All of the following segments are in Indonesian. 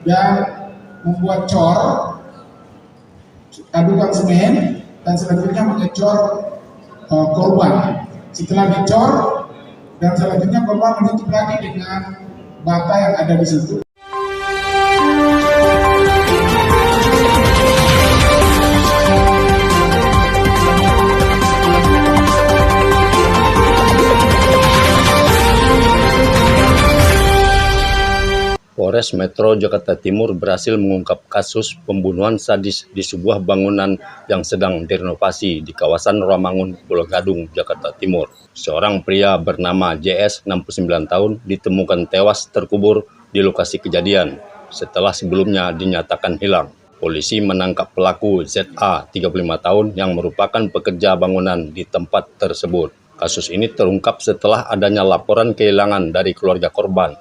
dan membuat cor, adukan semen, dan selanjutnya mengecor korban. Setelah dicor dan selanjutnya korban menutup lagi dengan bata yang ada di situ. Polres Metro Jakarta Timur berhasil mengungkap kasus pembunuhan sadis di sebuah bangunan yang sedang direnovasi di kawasan Rawamangun, Pulau Gadung, Jakarta Timur. Seorang pria bernama JS, 69 tahun, ditemukan tewas terkubur di lokasi kejadian setelah sebelumnya dinyatakan hilang. Polisi menangkap pelaku ZA, 35 tahun, yang merupakan pekerja bangunan di tempat tersebut. Kasus ini terungkap setelah adanya laporan kehilangan dari keluarga korban.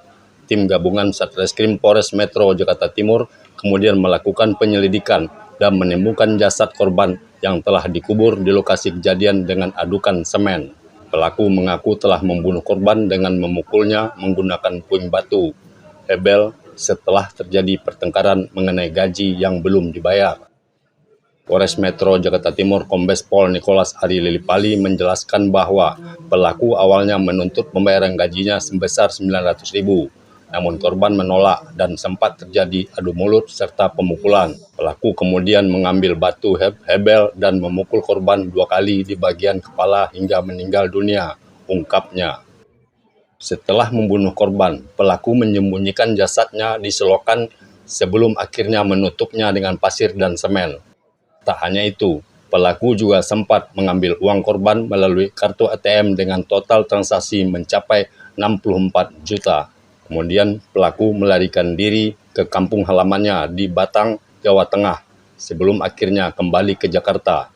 Tim gabungan Satreskrim Polres Metro Jakarta Timur kemudian melakukan penyelidikan dan menemukan jasad korban yang telah dikubur di lokasi kejadian dengan adukan semen. Pelaku mengaku telah membunuh korban dengan memukulnya menggunakan puing batu, hebel, setelah terjadi pertengkaran mengenai gaji yang belum dibayar. Polres Metro Jakarta Timur Kombes Pol Nicholas Ari Lilipali menjelaskan bahwa pelaku awalnya menuntut pembayaran gajinya sebesar 900.000. Namun korban menolak dan sempat terjadi adu mulut serta pemukulan. Pelaku kemudian mengambil batu hebel dan memukul korban 2 kali di bagian kepala hingga meninggal dunia, ungkapnya. Setelah membunuh korban, pelaku menyembunyikan jasadnya di selokan sebelum akhirnya menutupnya dengan pasir dan semen. Tak hanya itu, pelaku juga sempat mengambil uang korban melalui kartu ATM dengan total transaksi mencapai 64 juta. Kemudian pelaku melarikan diri ke kampung halamannya di Batang, Jawa Tengah, sebelum akhirnya kembali ke Jakarta.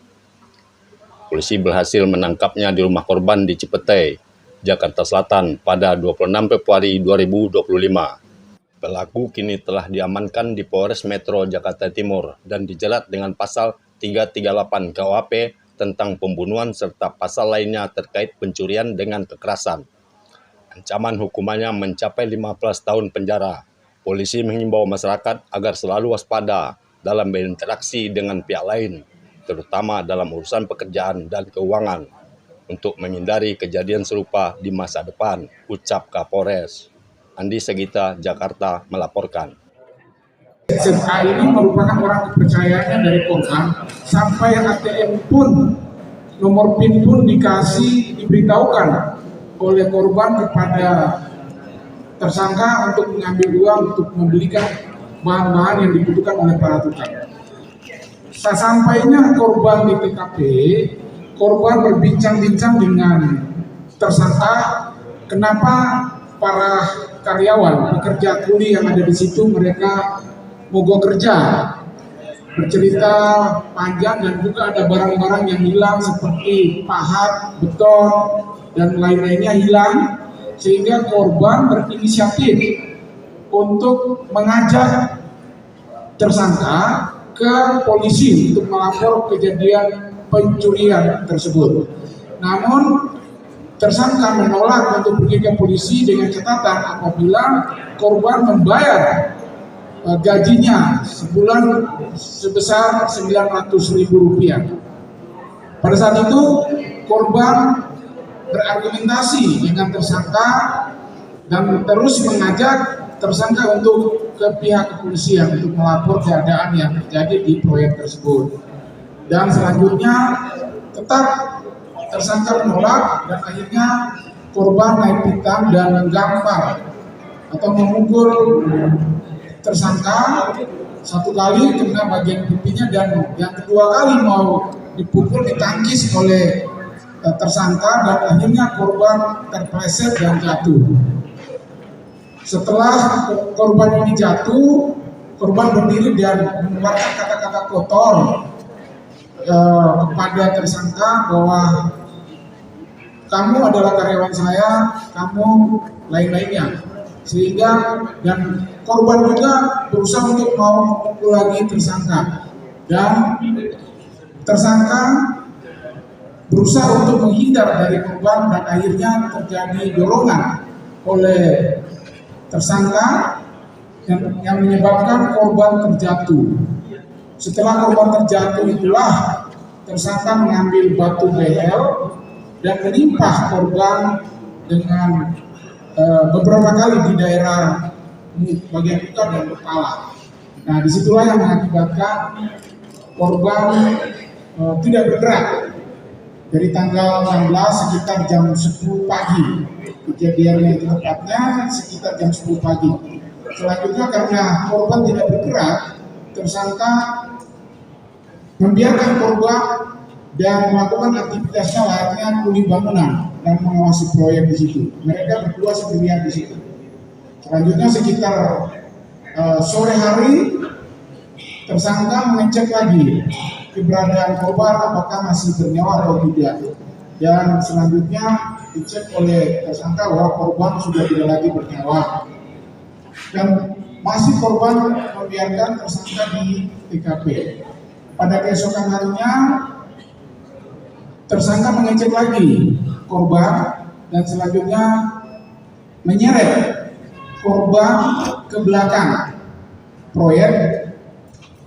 Polisi berhasil menangkapnya di rumah korban di Cipete, Jakarta Selatan pada 26 Februari 2025. Pelaku kini telah diamankan di Polres Metro Jakarta Timur dan dijerat dengan pasal 338 KUHP tentang pembunuhan serta pasal lainnya terkait pencurian dengan kekerasan. Ancaman hukumannya mencapai 15 tahun penjara. Polisi mengimbau masyarakat agar selalu waspada dalam berinteraksi dengan pihak lain, terutama dalam urusan pekerjaan dan keuangan, untuk menghindari kejadian serupa di masa depan, ucap Kapolres. Andi Segita, Jakarta, melaporkan. ZA ini merupakan orang kepercayaannya dari korban, sampai ATM pun, nomor PIN pun diberitahukan oleh korban kepada tersangka untuk mengambil uang untuk membelikan bahan-bahan yang dibutuhkan oleh para tukang. Sesampainya korban di TKP, korban berbincang-bincang dengan tersangka kenapa para karyawan, pekerja kuli yang ada di situ mereka mogok kerja. Bercerita panjang dan juga ada barang-barang yang hilang seperti pahat, beton, dan lain-lainnya hilang, sehingga korban berinisiatif untuk mengajak tersangka ke polisi untuk melapor kejadian pencurian tersebut. Namun tersangka menolak untuk pergi ke polisi dengan catatan apabila korban membayar gajinya sebulan sebesar Rp900.000. Pada saat itu korban berargumentasi dengan tersangka dan terus mengajak tersangka untuk ke pihak kepolisian untuk melapor keadaan yang terjadi di proyek tersebut. Dan selanjutnya tetap tersangka menolak dan akhirnya korban naik pitam dan menggampar atau memukul tersangka 1 kali kena bagian pipinya dan yang kedua kali mau dipukul ditangkis oleh tersangka dan akhirnya korban terpleset dan jatuh. Setelah korban ini jatuh, korban berdiri dan mengeluarkan kata-kata kotor kepada tersangka bahwa kamu adalah karyawan saya, kamu lain-lainnya. Sehingga dan korban juga berusaha untuk mau memukul lagi tersangka dan tersangka berusaha untuk menghindar dari korban dan akhirnya terjadi dorongan oleh tersangka yang menyebabkan korban terjatuh. Setelah korban terjatuh itulah tersangka mengambil batu behel dan menimpa korban dengan beberapa kali di daerah bagian muka dan kepala. Nah, disitulah yang mengakibatkan korban tidak bergerak dari tanggal 16 sekitar jam 10 pagi. Kejadiannya itu tepatnya sekitar jam 10 pagi. Selanjutnya karena korban tidak bergerak, tersangka membiarkan korban dan melakukan aktivitasnya layaknya kuli bangunan dan mengawasi proyek di situ. Mereka berdua sendirian di situ. Selanjutnya sekitar sore hari, tersangka mengecek lagi keberadaan korban apakah masih bernyawa atau tidak. Dan selanjutnya dicek oleh tersangka bahwa korban sudah tidak lagi bernyawa. Dan masih korban membiarkan tersangka di TKP. Pada keesokan harinya, tersangka mengecek lagi korban dan selanjutnya menyeret korban ke belakang proyek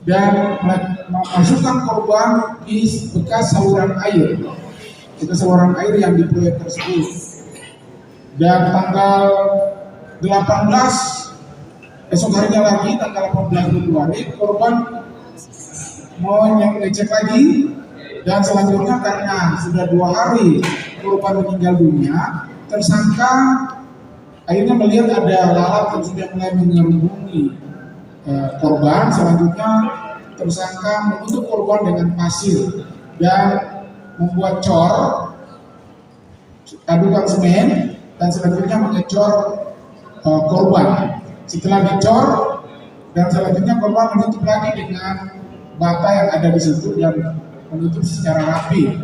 dan memasukkan korban di bekas saluran air yang di proyek tersebut. Dan tanggal 18 esok harinya lagi, tanggal 18 Februari, korban mau ngecek lagi dan selanjutnya karena sudah 2 hari korban meninggal dunia, tersangka akhirnya melihat ada lalat yang sudah mulai mengerubungi korban. Selanjutnya tersangka menutup korban dengan pasir dan membuat cor, adukan semen, dan selanjutnya mengecor korban. Setelah dicor dan selanjutnya korban menutup lagi dengan bata yang ada di situ dan menutup secara rapi.